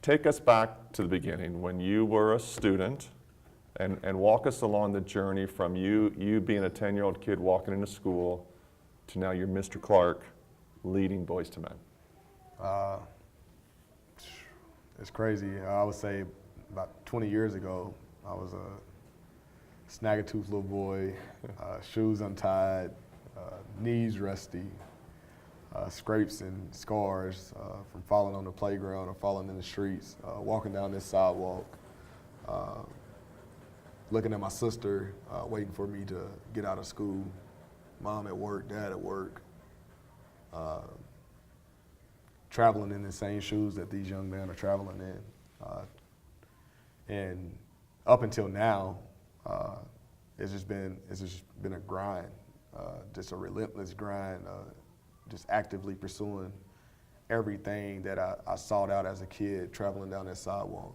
take us back to the beginning when you were a student and walk us along the journey from you being a 10-year-old kid walking into school to now you're Mr. Clark leading Boys to Men. It's crazy. I would say about 20 years ago, I was a snag-a-tooth little boy, shoes untied, knees rusty, scrapes and scars from falling on the playground or falling in the streets, walking down this sidewalk, looking at my sister, waiting for me to get out of school, mom at work, dad at work, traveling in the same shoes that these young men are traveling in. And up until now, it's just been a grind, just a relentless grind, just actively pursuing everything that I sought out as a kid, traveling down that sidewalk.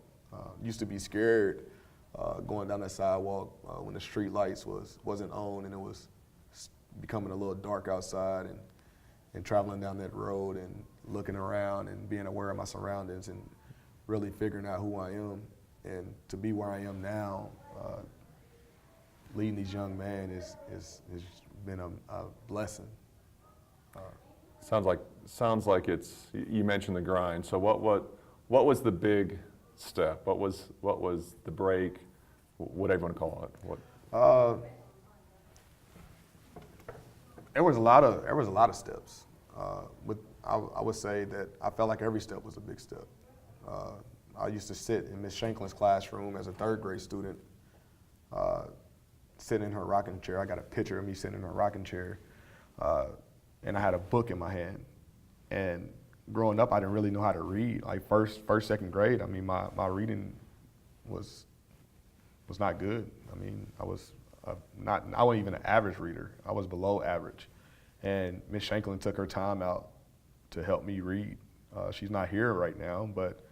Used to be scared going down that sidewalk when the street lights wasn't on and it was becoming a little dark outside, and traveling down that road and looking around and being aware of my surroundings and really figuring out who I am. And to be where I am now, leading these young men has been a blessing. Sounds like it's, you mentioned the grind. So what was the big step? What was the break? Whatever you want to call it. There was a lot of steps. I would say that I felt like every step was a big step. I used to sit in Miss Shanklin's classroom as a third grade student, sitting in her rocking chair. I got a picture of me sitting in her rocking chair, and I had a book in my hand. And growing up, I didn't really know how to read. Like first, second grade, I mean, my reading was not good. I mean, I wasn't even an average reader. I was below average. And Miss Shanklin took her time out to help me read. She's not here right now, but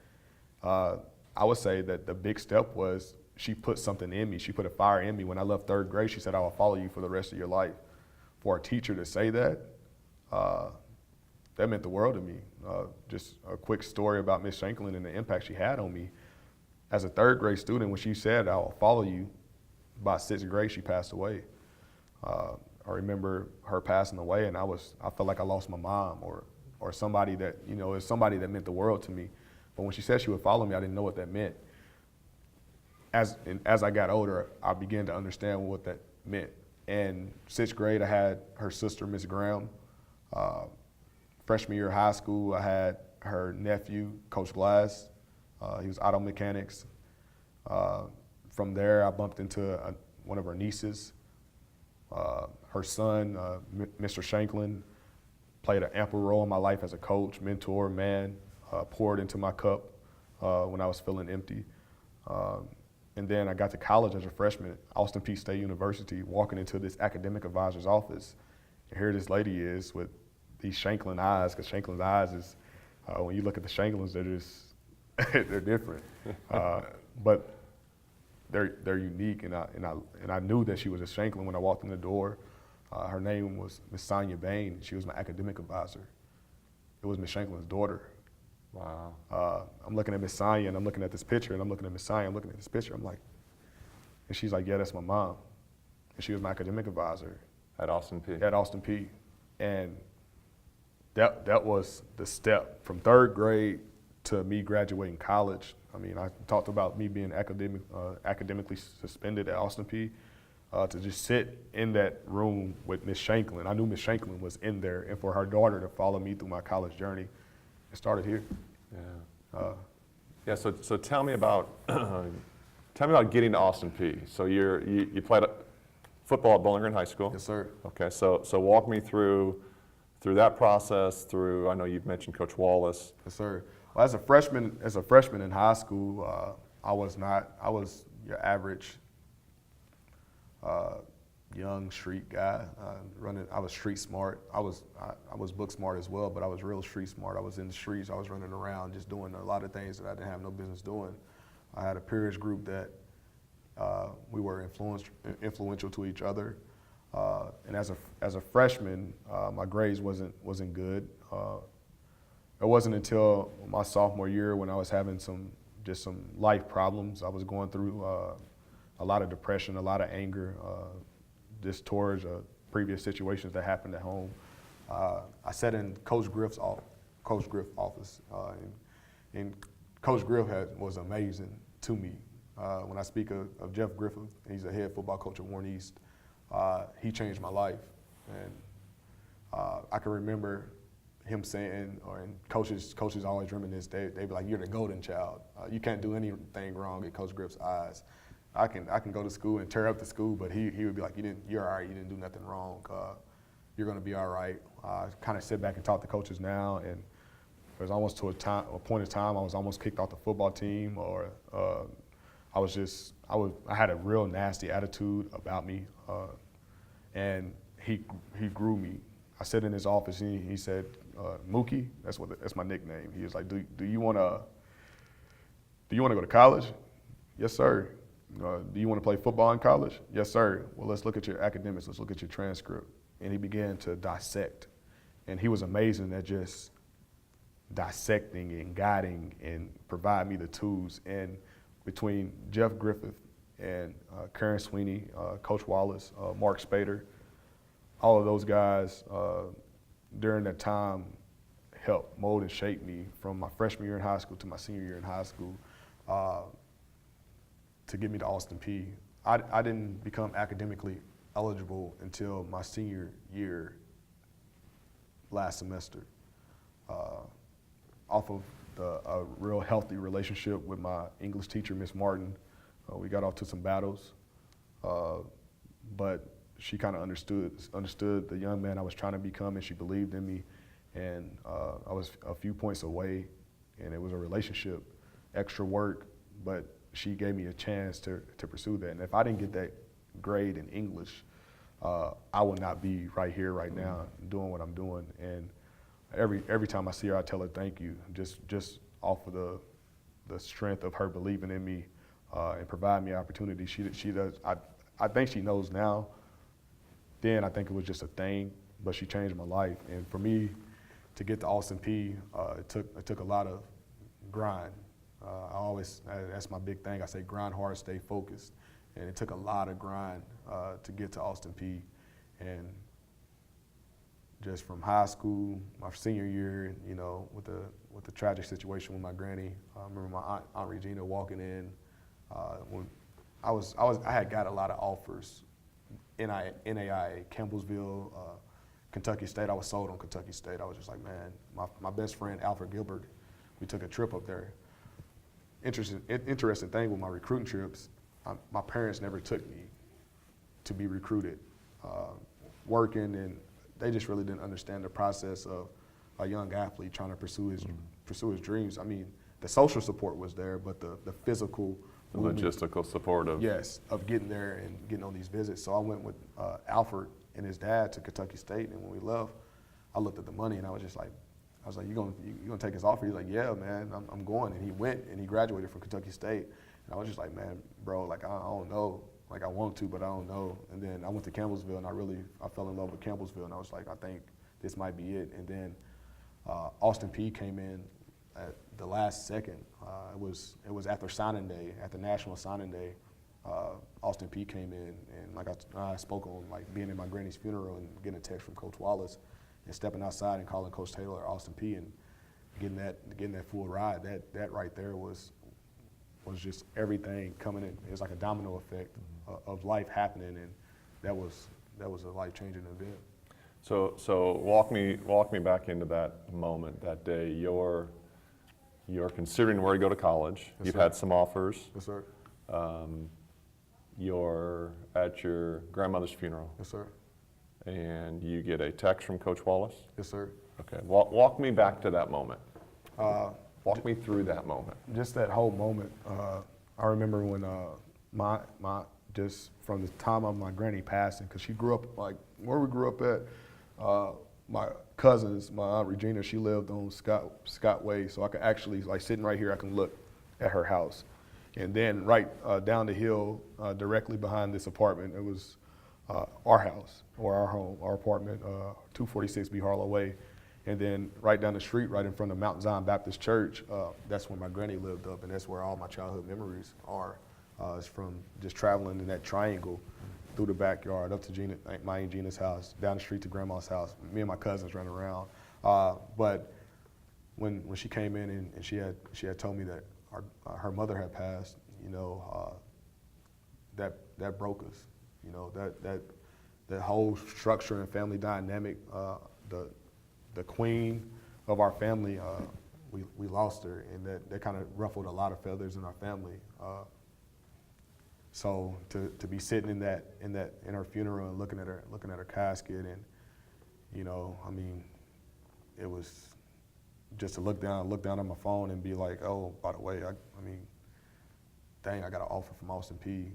I would say that the big step was she put something in me. She put a fire in me. When I left third grade, she said, "I will follow you for the rest of your life." For a teacher to say that, that meant the world to me. Just a quick story about Miss Shanklin and the impact she had on me. As a third grade student, when she said, "I will follow you," by sixth grade, she passed away. I remember her passing away, and I felt like I lost my mom or somebody that, is somebody that meant the world to me. But when she said she would follow me, I didn't know what that meant. As I got older, I began to understand what that meant. In sixth grade, I had her sister, Miss Graham. Freshman year of high school, I had her nephew, Coach Glass. He was auto mechanics. From there, I bumped into one of her nieces. Her son, Mr. Shanklin, played an ample role in my life as a coach, mentor, man, poured into my cup when I was feeling empty. And then I got to college as a freshman at Austin Peay State University, walking into this academic advisor's office. And here this lady is with these Shanklin eyes, because Shanklin's eyes is, when you look at the Shanklins, they're just, they're different. But they're unique, and I knew that she was a Shanklin when I walked in the door. Her name was Miss Sonia Bain. She was my academic advisor. It was Miss Shanklin's daughter. Wow. I'm looking at Miss Sonia, and I'm looking at this picture, and I'm looking at Miss Sonia, I'm looking at this picture. I'm like, and she's like, "Yeah, that's my mom." And she was my academic advisor. At Austin Peay. At Austin Peay. And that was the step from third grade to me graduating college. I mean, I talked about me being academically suspended at Austin Peay. To just sit in that room with Miss Shanklin. I knew Miss Shanklin was in there, and for her daughter to follow me through my college journey, it started here. Yeah. So tell me about getting to Austin Peay. So you played football at Bowling Green High School. Yes, sir. Okay. So walk me through that process. I know you've mentioned Coach Wallace. Yes, sir. Well, as a freshman in high school, I was your average young street guy. I was street smart. I was book smart as well, but I was real street smart. I was in the streets. I was running around just doing a lot of things that I didn't have no business doing. I had a peers group that we were influential to each other. And as a freshman, my grades wasn't good. it wasn't until my sophomore year when I was having some life problems. I was going through a lot of depression, a lot of anger, just towards previous situations that happened at home. I sat in Coach Griff's office, and Coach Griff was amazing to me. When I speak of Jeff Griffith, he's a head football coach at Warren East. He changed my life, and I can remember him saying, and coaches always reminisce. They be like, "You're the golden child. You can't do anything wrong in Coach Griff's eyes." I can go to school and tear up the school, but he would be like, "You're all right. You didn't do nothing wrong. You're gonna be all right." I kind of sit back and talk to coaches now, and it was almost to a point of time I was almost kicked off the football team, or I had a real nasty attitude about me, and he grew me. I sat in his office and he said, "Mookie," that's my nickname. He was like, "Do you want to go to college?" "Yes, sir." "Do you want to play football in college?" "Yes, sir." "Well, let's look at your academics. Let's look at your transcript." And he began to dissect, and he was amazing at just dissecting and guiding and provide me the tools. And between Jeff Griffith and Karen Sweeney, Coach Wallace, Mark Spader, all of those guys during that time helped mold and shape me from my freshman year in high school to my senior year in high school to get me to Austin Peay. I didn't become academically eligible until my senior year last semester. Off of a real healthy relationship with my English teacher, Miss Martin. We got off to some battles, but she kind of understood the young man I was trying to become, and she believed in me. And I was a few points away, and it was a relationship, extra work, but she gave me a chance to pursue that. And if I didn't get that grade in English, I would not be right here, right now, doing what I'm doing. And every time I see her, I tell her thank you, just off of the strength of her believing in me and providing me opportunity. She does. I think she knows now. Then I think it was just a thing, but she changed my life. And for me to get to Austin Peay, it took a lot of grind. That's my big thing. I say grind hard, stay focused. And it took a lot of grind to get to Austin Peay. And just from high school, my senior year, with the tragic situation with my granny. I remember my aunt Regina walking in when I had got a lot of offers. NAIA, Campbellsville, Kentucky State. I was sold on Kentucky State. I was just like, man, my best friend Alfred Gilbert, we took a trip up there. Interesting thing with my recruiting trips, my parents never took me to be recruited. Working, and they just really didn't understand the process of a young athlete trying to pursue his dreams. I mean, the social support was there, but the physical, the logistical support of of getting there and getting on these visits. So I went with Alfred and his dad to Kentucky State, and when we left, I looked at the money and I was like, you gonna take his offer? He's like, yeah, man, I'm going. And he went and he graduated from Kentucky State, and I was just like, man, bro, like I don't know. Like I want to, but I don't know. And then I went to Campbellsville, and I fell in love with Campbellsville, and I was like, I think this might be it. And then Austin Peay came in at the last second. It was after signing day, at the national signing day. Austin Peay came in, and like I spoke on, like being in my granny's funeral and getting a text from Coach Wallace, and stepping outside and calling Coach Taylor at Austin Peay and getting that full ride. That right there was just everything coming in. It was like a domino effect of life happening, and that was a life-changing event. So walk me back into that moment, that day. You're considering where to go to college. Yes, You've sir. had some offers. Yes, sir. You're at your grandmother's funeral. Yes, sir. And you get a text from Coach Wallace. Yes, sir. Okay, walk me back to that moment. Walk me through that moment. Just that whole moment. I remember when my just from the time of my granny passing, because she grew up like where we grew up at. My cousins, my aunt Regina, she lived on Scott Way, so I could actually, like sitting right here, I can look at her house. And then right down the hill, directly behind this apartment, it was our house or our home, our apartment, 246 B Harlow Way. And then right down the street, right in front of Mount Zion Baptist Church, that's where my granny lived up, and that's where all my childhood memories are. It's from just traveling in that triangle through the backyard, up to my Aunt Gina's house, down the street to Grandma's house. Me and my cousins ran around. But when she came in and she had told me that her mother had passed, you know, that broke us. You know, that whole structure and family dynamic, the queen of our family, we lost her, and that kind of ruffled a lot of feathers in our family. So to be sitting in her funeral and looking at her casket, and you know, I mean, it was just to look down on my phone and be like, oh, by the way, I mean, dang, I got an offer from Austin Peay.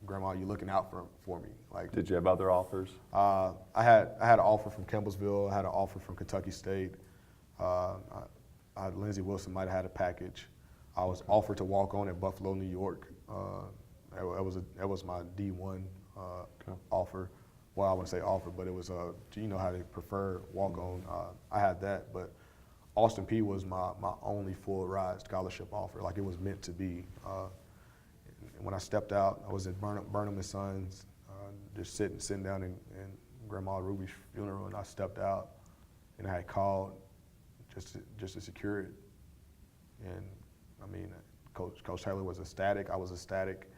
Grandma, you looking out for me? Like, Did you have other offers? I had an offer from Campbellsville. I had an offer from Kentucky State. Lindsey Wilson might have had a package. I was offered to walk on at Buffalo, New York. That was my D1 offer. Well, I wouldn't say offer, but it was you know how they prefer walk on. I had that, but Austin Peay was my only full ride scholarship offer. Like, it was meant to be. When I stepped out, I was at Burnham and Sons, just sitting down in Grandma Ruby's funeral, and I stepped out, and I had called just to secure it. And I mean, Coach Taylor was ecstatic, I was ecstatic,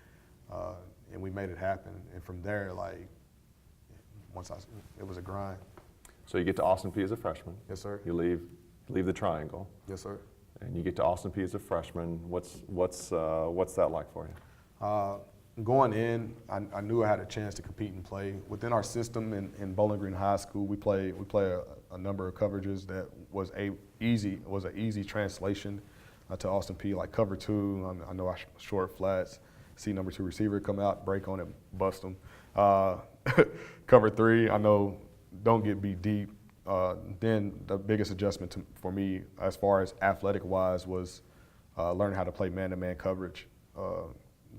and we made it happen. And from there, like, it was a grind. So you get to Austin Peay as a freshman. Yes, sir. You leave the triangle. Yes, sir. And you get to Austin Peay as a freshman. What's that like for you? Going in, I knew I had a chance to compete and play. Within our system in Bowling Green High School, we play a number of coverages that was an easy translation to Austin Peay, like cover 2. I know I short flats, see number 2 receiver come out, break on it, bust them. Cover 3, I know don't get beat deep. Then the biggest adjustment for me, as far as athletic-wise, was learning how to play man-to-man coverage.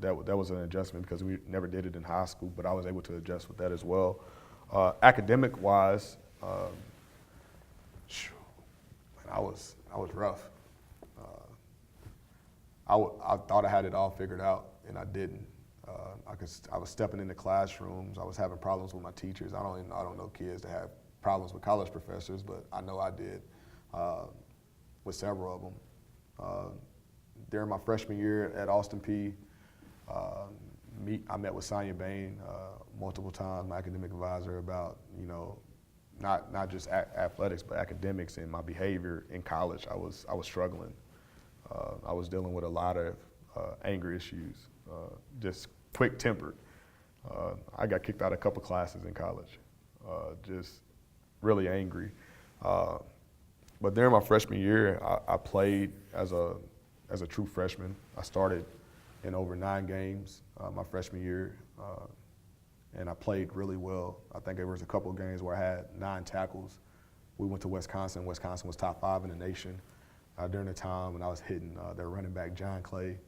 That was an adjustment because we never did it in high school, but I was able to adjust with that as well. Academic-wise, I was rough. I thought I had it all figured out, and I didn't. I was stepping into classrooms. I was having problems with my teachers. I don't know kids that have problems with college professors, but I know I did with several of them. During my freshman year at Austin Peay, I met with Sonia Bain multiple times, my academic advisor, about, you know, not just athletics, but academics and my behavior in college. I was struggling. I was dealing with a lot of anger issues, just quick-tempered. I got kicked out of a couple classes in college, just really angry. But during my freshman year, I played as a true freshman. I started in over 9 games my freshman year, and I played really well. I think there was a couple of games where I had 9 tackles. We went to Wisconsin. Wisconsin was top 5 in the nation during the time when I was hitting their running back, John Clay.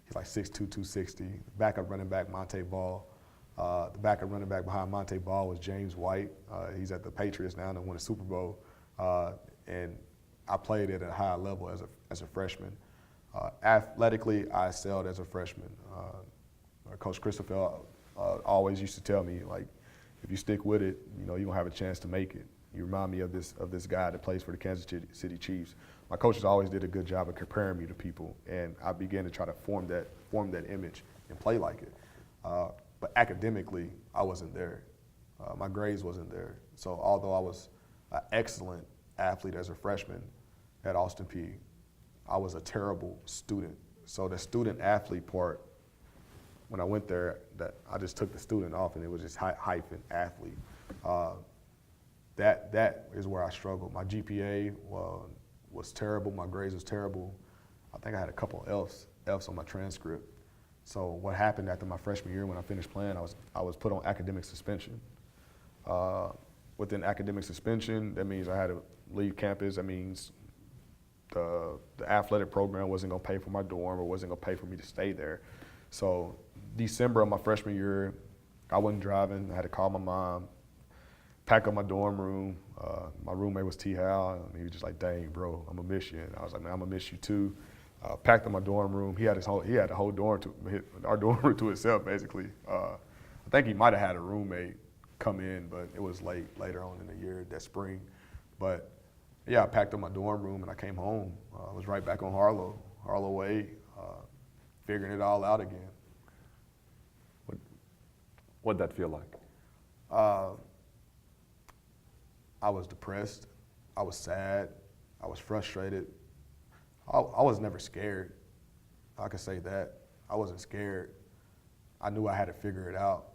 He's like 6'2", 260. Backup running back, Monte Ball. The backup running back behind Monte Ball was James White. He's at the Patriots now and won a Super Bowl. And I played at a high level as a freshman. Athletically, I excelled as a freshman. Coach Christopher always used to tell me, like, if you stick with it, you know, you're gonna have a chance to make it. You remind me of this guy that plays for the Kansas City Chiefs. My coaches always did a good job of comparing me to people, and I began to try to form that image and play like it. But academically, I wasn't there. My grades wasn't there. So although I was an excellent athlete as a freshman at Austin Peay, I was a terrible student. So the student athlete part, when I went there, that I just took the student off, and it was just hyphen athlete. That is where I struggled. My GPA was terrible. My grades was terrible. I think I had a couple Fs on my transcript. So what happened after my freshman year when I finished playing, I was put on academic suspension. Within academic suspension, that means I had to leave campus. That means the athletic program wasn't gonna pay for my dorm or wasn't gonna pay for me to stay there. So December of my freshman year, I wasn't driving. I had to call my mom, pack up my dorm room. My roommate was T. Hal, and he was just like, "Dang, bro, I'm gonna miss you." And I was like, "Man, I'm gonna miss you too." Packed up my dorm room. He had the whole dorm our dorm room to itself basically. I think he might have had a roommate come in, but it was later on in the year, that spring. But yeah, I packed up my dorm room and I came home. I was right back on Harlow Way, figuring it all out again. What'd that feel like? I was depressed. I was sad. I was frustrated. I was never scared. I could say that. I wasn't scared. I knew I had to figure it out.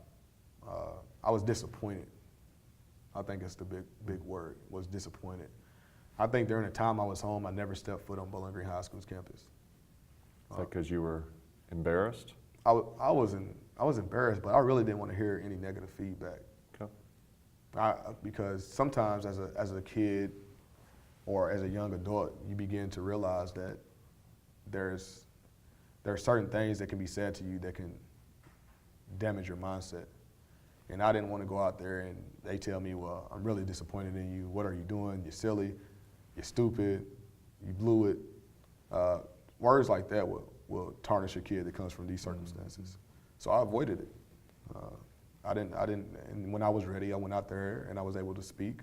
I was disappointed. I think it's the big word, was disappointed. I think during the time I was home, I never stepped foot on Bowling Green High School's campus. Is that because you were embarrassed? I was embarrassed, but I really didn't want to hear any negative feedback. Okay. Because sometimes as a kid or as a young adult, you begin to realize that there are certain things that can be said to you that can damage your mindset. And I didn't want to go out there and they tell me, "Well, I'm really disappointed in you. What are you doing? You're silly. You're stupid. You blew it." Words like that will tarnish a kid that comes from these circumstances. So I avoided it. I didn't. And when I was ready, I went out there and I was able to speak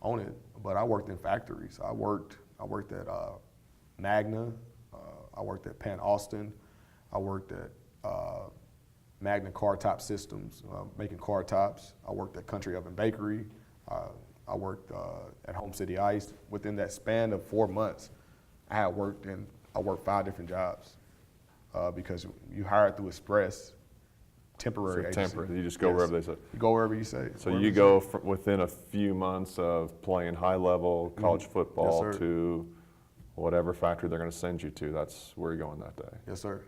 on it. But I worked in factories. I worked at Magna. I worked at Pan Austin. I worked at Magna Car Top Systems, making car tops. I worked at Country Oven Bakery. I worked at Home City Ice. Within that span of 4 months, I worked 5 different jobs because you hired through Express, temporary agency. Temporary, you just go wherever they say. You go wherever you say. So you go within a few months of playing high-level college football Yes, sir. to whatever factory they're going to send you to. That's where you're going that day. Yes, sir.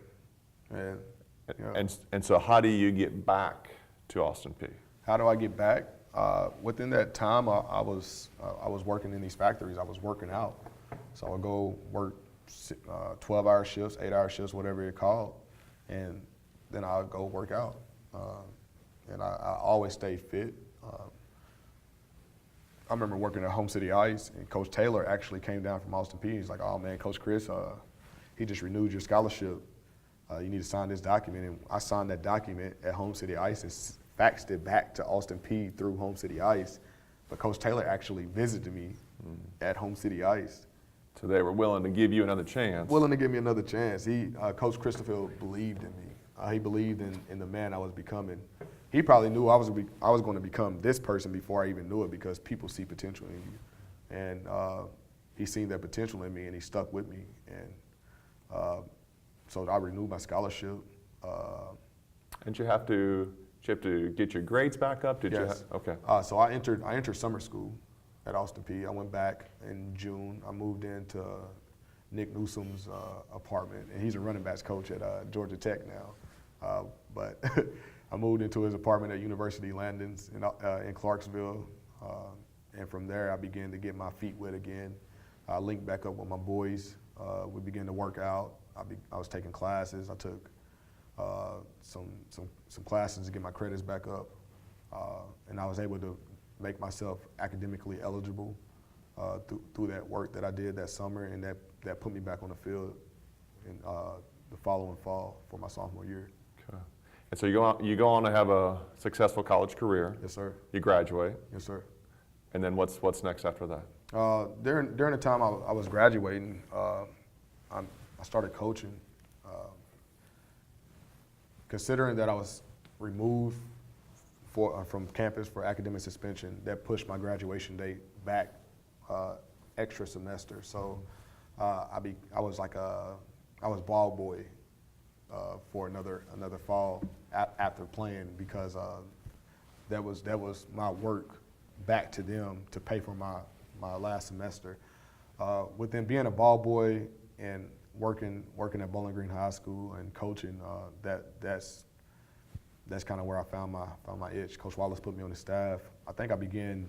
And yeah. And so how do you get back to Austin Peay? How do I get back? Within that time, I was working in these factories. I was working out. So I would go work 12-hour shifts, 8-hour shifts, whatever it's called, and then I would go work out. And I always stayed fit. I remember working at Home City Ice, and Coach Taylor actually came down from Austin Peay. He's like, "Oh man, Coach Chris, he just renewed your scholarship. You need to sign this document." And I signed that document at Home City Ice and faxed it back to Austin Peay through Home City Ice. But Coach Taylor actually visited me at Home City Ice. So they were willing to give you another chance. Willing to give me another chance. Coach Christopher believed in me. He believed in the man I was becoming. He probably knew I was going to become this person before I even knew it, because people see potential in you. And he seen that potential in me, and he stuck with me. And so I renewed my scholarship. And you have to get your grades back up? Yes. Okay. So I entered summer school at Austin Peay. I went back in June. I moved into Nick Newsom's apartment, and he's a running backs coach at Georgia Tech now. But I moved into his apartment at University Landons in Clarksville, and from there I began to get my feet wet again. I linked back up with my boys. We began to work out. I was taking classes. I took some classes to get my credits back up, and I was able to make myself academically eligible through that work that I did that summer, and that put me back on the field in the following fall for my sophomore year. Okay. And so you go on to have a successful college career. Yes, sir. You graduate. Yes, sir. And then what's next after that? During the time I was graduating, I started coaching. Considering that I was removed from campus for academic suspension, that pushed my graduation date back extra semester. So I was ball boy for another fall after playing, because that was my work back to them to pay for my last semester. Within being a ball boy and working at Bowling Green High School and coaching, that's kind of where I found my itch. Coach Wallace put me on the staff. I think I began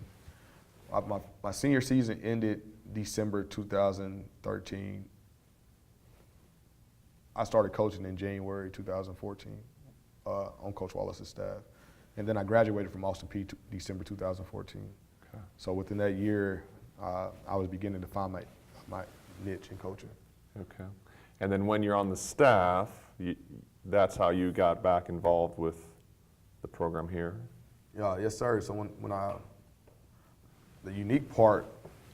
my senior season ended December 2013. I started coaching in January 2014 on Coach Wallace's staff, and then I graduated from Austin Peay December 2014. Okay. So within that year, I was beginning to find my niche in coaching. Okay. And then when you're on the staff, that's how you got back involved with the program here? Yeah, yes, sir. So the unique part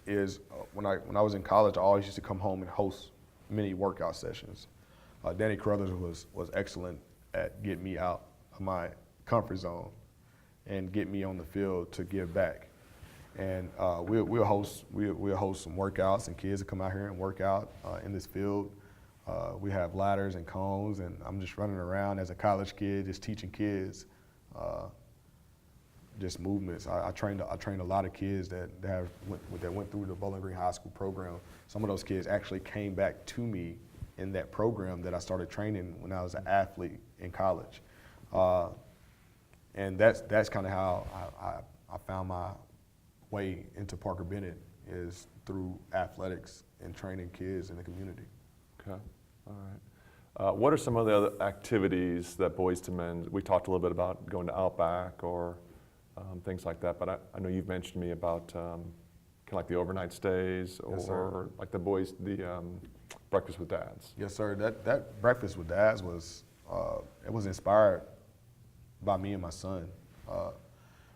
is when I was in college, I always used to come home and host mini workout sessions. Danny Carruthers was excellent at getting me out of my comfort zone and get me on the field to give back. And we'll host some workouts, and kids will come out here and work out in this field. We have ladders and cones, and I'm just running around as a college kid, just teaching kids just movements. I trained a lot of kids that went through the Bowling Green High School program. Some of those kids actually came back to me in that program that I started training when I was an athlete in college. And that's kind of how I found my way into Parker-Bennett, is through athletics and training kids in the community. Okay, all right. What are some of the other activities that Boys to Men, we talked a little bit about going to Outback or things like that, but I know you've mentioned to me about kind of like the overnight stays, Yes, or like the breakfast with dads. Yes, sir. That breakfast with dads was it was inspired by me and my son.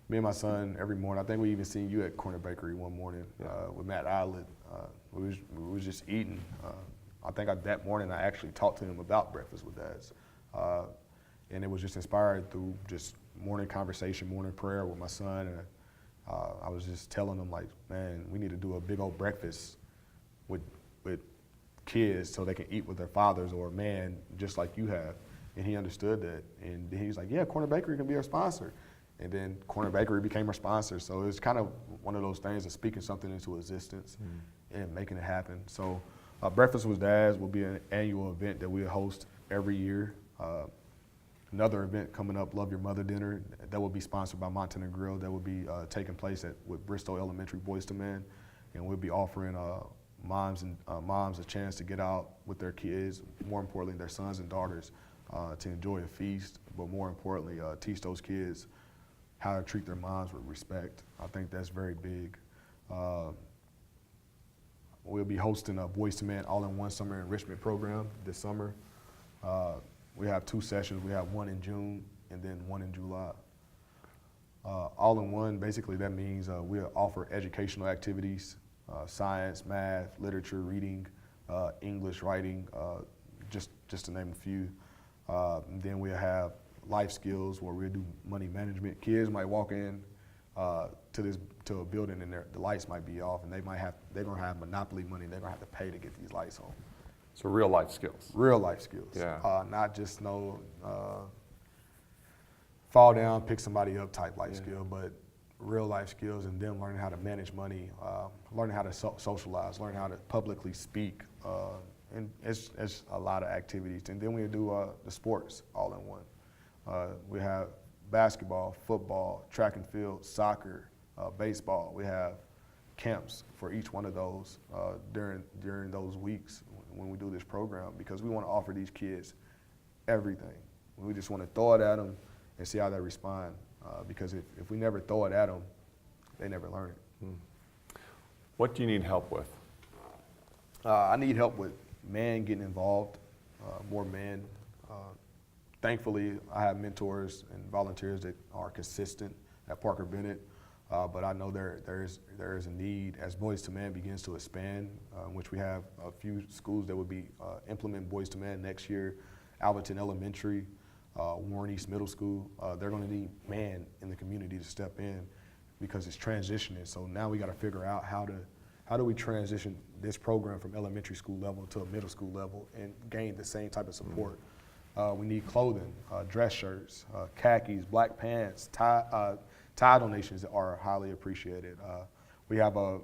Me and my son every morning. I think we even seen you at Corner Bakery one morning with Matt Islet. We was just eating. I think that morning I actually talked to him about breakfast with dads, and it was just inspired through just morning conversation, morning prayer with my son. And I was just telling him, like, man, we need to do a big old breakfast with kids so they can eat with their fathers or a man just like you have. And he understood that, and he was like, yeah, Corner Bakery can be our sponsor. And then Corner Bakery became our sponsor. So it's kind of one of those things of speaking something into existence and making it happen. So Breakfast with Dads will be an annual event that we'll host every year. Another event coming up, Love Your Mother Dinner, that will be sponsored by Montana Grill. That will be taking place with Bristow Elementary Boys to Men. And we'll be offering moms a chance to get out with their kids, more importantly, their sons and daughters, to enjoy a feast, but more importantly, teach those kids how to treat their moms with respect. I think that's very big. We'll be hosting a Boys to Men all-in-one summer enrichment program this summer. We have 2 sessions. We have one in June and then one in July. All-in-one, basically that means we'll offer educational activities, science, math, literature, reading, English, writing, just to name a few. And then we'll have life skills where we'll do money management. Kids might walk in to a building and the lights might be off, and they don't have monopoly money. They're gonna have to pay to get these lights on. So real life skills. Real life skills. Yeah. Not just fall down, pick somebody up type life skill, but real life skills, and them learning how to manage money, learning how to socialize, learning how to publicly speak, and it's a lot of activities. And then we do the sports all in one. We have basketball, football, track and field, soccer, baseball. We have camps for each one of those during those weeks when we do this program, because we want to offer these kids everything. We just want to throw it at them and see how they respond, because if we never throw it at them, they never learn it. What do you need help with? I need help with men getting involved, more men. Thankfully, I have mentors and volunteers that are consistent at Parker-Bennett, but I know there is a need as Boys to Men begins to expand, which we have a few schools that would be implement Boys to Men next year. Alberton Elementary, Warren East Middle School, they're going to need men in the community to step in because it's transitioning. So now we got to figure out how do we transition this program from elementary school level to a middle school level and gain the same type of support. We need clothing, dress shirts, khakis, black pants, tie donations are highly appreciated. We have a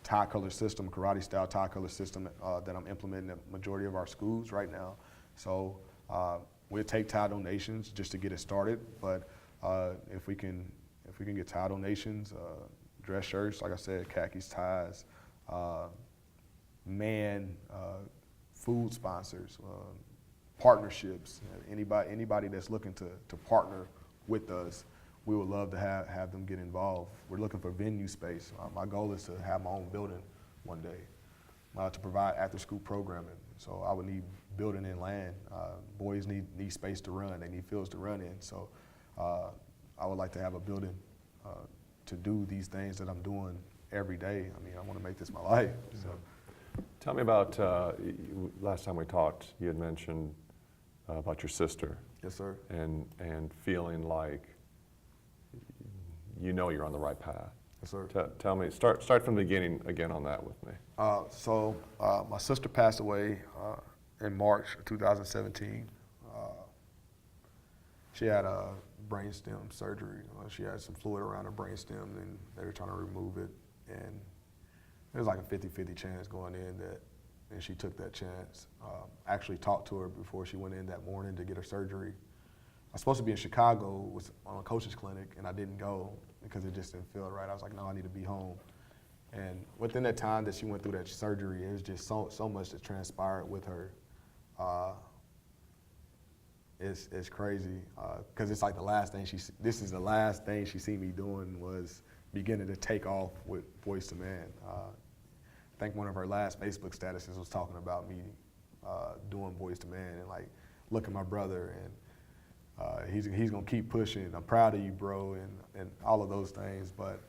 tie color system, karate style tie color system that I'm implementing at the majority of our schools right now. So we'll take tie donations just to get it started, but if we can get tie donations, dress shirts, like I said, khakis, ties, food sponsors, partnerships, anybody that's looking to partner with us, we would love to have them get involved. We're looking for venue space. My goal is to have my own building one day to provide after-school programming. So I would need building and land. Boys need space to run. They need fields to run in. So I would like to have a building to do these things that I'm doing every day. I mean, I want to make this my life. So. Tell me about, last time we talked, you had mentioned about your sister. Yes, sir. And feeling like you know you're on the right path. Yes, sir. Tell me, start from the beginning again on that with me. So my sister passed away in March of 2017. She had a brainstem surgery. She had some fluid around her brainstem, and they were trying to remove it. And it was like a 50-50 chance going in and she took that chance. Actually talked to her before she went in that morning to get her surgery. I was supposed to be in Chicago on a coach's clinic, and I didn't go because it just didn't feel right. I was like, no, I need to be home. And within that time that she went through that surgery, it was just so much that transpired with her. It's crazy because it's like the last thing this is the last thing she seen me doing was beginning to take off with Boys to Men. I think one of her last Facebook statuses was talking about me doing Boys to Men and like, look at my brother and he's gonna keep pushing. I'm proud of you, bro, and all of those things. But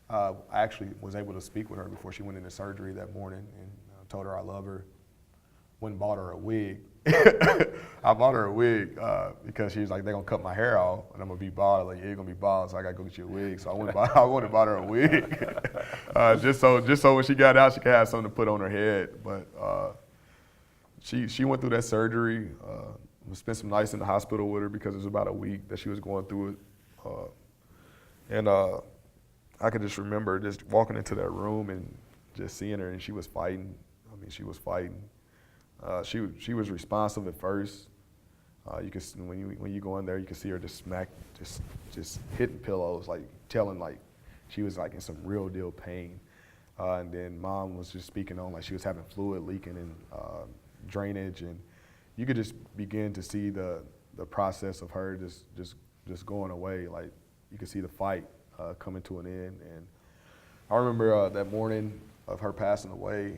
I actually was able to speak with her before she went into surgery that morning and told her I love her. Went and bought her a wig. I bought her a wig because she was like, they're gonna cut my hair off and I'm gonna be bald. Like, yeah, you're gonna be bald, so I gotta go get you a wig. So I went and bought her a wig, just so when she got out, she could have something to put on her head. But she went through that surgery. We spent some nights in the hospital with her because it was about a week that she was going through it. And I could just remember just walking into that room and just seeing her, and she was fighting. I mean, she was fighting. She was responsive at first. You could when you go in there, you can see her just hitting pillows, like telling like she was like in some real deal pain. And then mom was just speaking on like she was having fluid leaking and drainage, and you could just begin to see the process of her just going away. Like you could see the fight coming to an end. And I remember that morning of her passing away.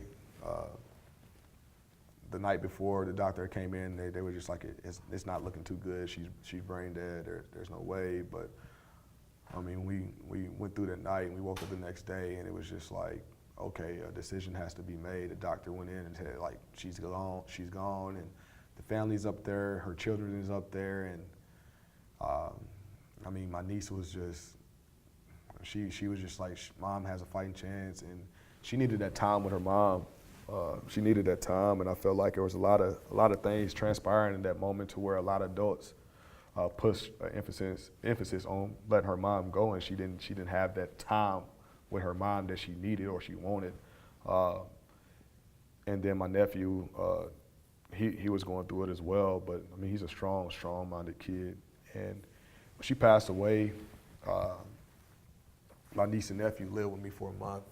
The night before, the doctor came in. They were just like, it's not looking too good. She's brain dead. There's no way. But I mean, we went through that night and we woke up the next day, and it was just like, okay, a decision has to be made. The doctor went in and said like, she's gone, and the family's up there, her children is up there, and I mean, my niece was just, she was just like, mom has a fighting chance, and she needed that time with her mom. She needed that time, and I felt like there was a lot of things transpiring in that moment to where a lot of adults pushed emphasis on letting her mom go, and she didn't have that time with her mom that she needed or she wanted. And then my nephew, he was going through it as well, but I mean, he's a strong-minded kid. And when she passed away, my niece and nephew lived with me for a month.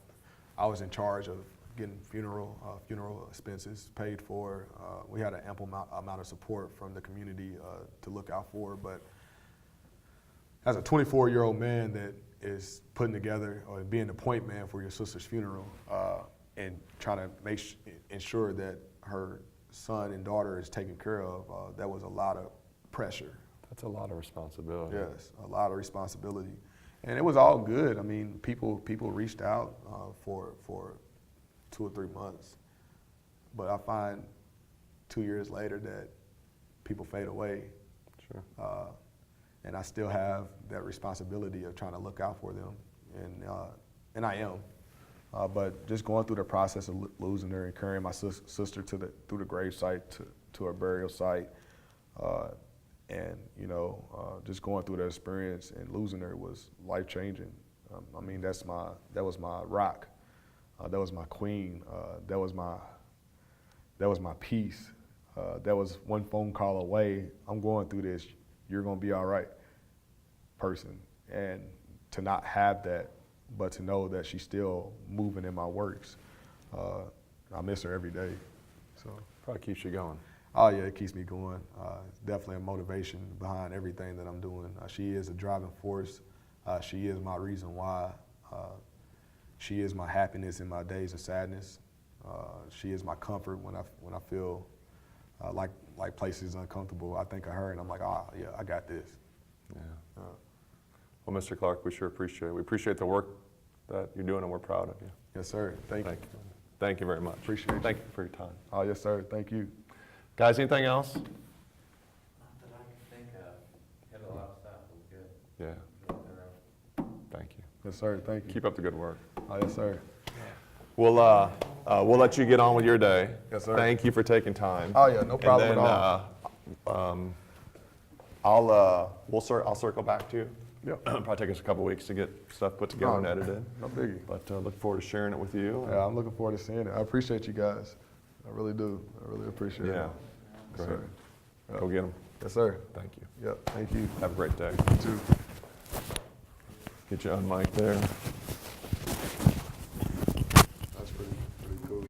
I was in charge of getting funeral expenses paid for. We had an ample amount of support from the community to look out for, but as a 24-year-old man that is putting together or being the point man for your sister's funeral and trying to ensure that her son and daughter is taken care of, that was a lot of pressure. That's a lot of responsibility. Yes, a lot of responsibility. And it was all good. I mean, people reached out for 2 or 3 months. But I find 2 years later that people fade away. Sure. And I still have that responsibility of trying to look out for them. And I am. But just going through the process of losing her and carrying my sister through the grave site to her burial site, and just going through that experience and losing her was life changing. I mean, that was my rock. That was my queen. That was my peace. That was one phone call away. I'm going through this. You're gonna be all right, person. And to not have that, but to know that she's still moving in my works, I miss her every day. So Probably keeps you going. Oh yeah, it keeps me going. It's definitely a motivation behind everything that I'm doing. She is a driving force She is my reason why. She is my happiness in my days of sadness. She is my comfort when I feel like places uncomfortable. I think of her and I'm like, yeah, I got this. Yeah. Well, Mr. Clark, we sure appreciate it. We appreciate the work that you're doing, and we're proud of you. Yes, sir. Thank you. Thank you very much. Appreciate you. Thank you for your time. Oh, yes, sir. Thank you. Guys, anything else? Not that I can think of. Had a lot of stuff. It was good. Yeah. Thank you. Yes, sir. Thank you. Keep up the good work. Oh, yes, sir. We'll let you get on with your day. Yes, sir. Thank you for taking time. Oh, yeah, no problem and then, at all. I'll circle back to you. Yep. Probably take us a couple weeks to get stuff put together and edited. No biggie. But look forward to sharing it with you. Yeah, I'm looking forward to seeing it. I appreciate you guys. I really do. I really appreciate it. Yeah. Yes, Great. sir. Go get them. Yes, sir. Thank you. Yep. Thank you. Have a great day. You too. Get you on mic there.